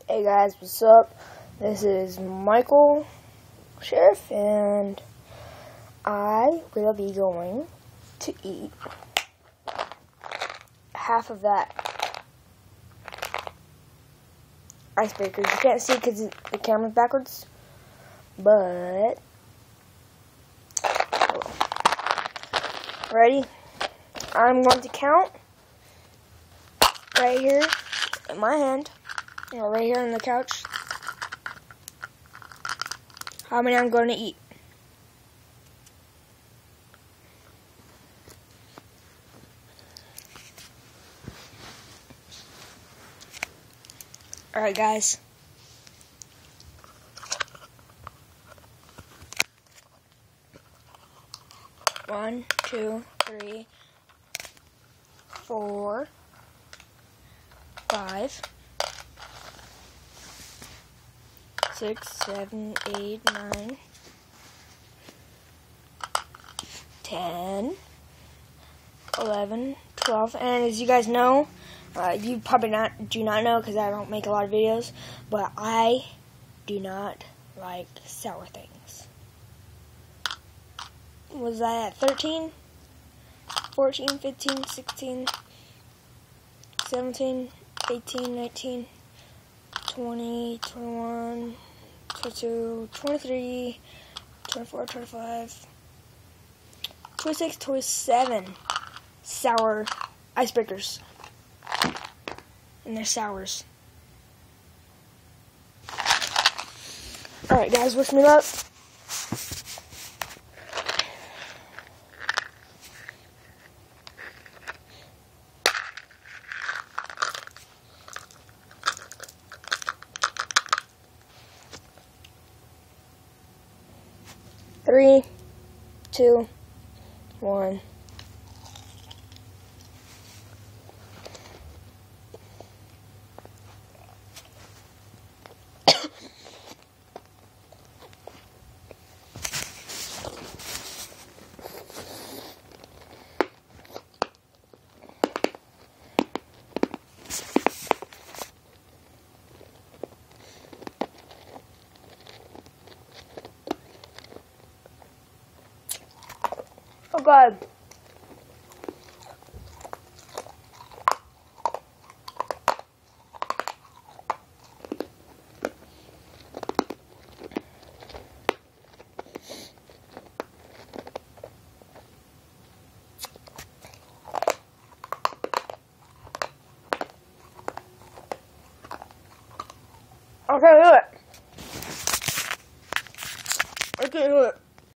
Hey guys, what's up? This is Michael Sheriff, and I will be going to eat half of that icebreakers. You can't see because the camera's backwards, but ready? I'm going to count right here in my hand. Right here on the couch, how many I'm going to eat. Alright guys. One, 2, 3, 4, 5, 6, 7, 8, 9, 10, 11, 12, and as you guys know, you probably do not know because I don't make a lot of videos, but I do not like sour things. Was I at 13, 14, 15, 16, 17, 18, 19, 20, 21, 22, 23, 24, 25, 26, 27 sour icebreakers. And they're sours. Alright guys, wish me luck. Three, 2, 1. Oh God. I can't do it. I can't do it.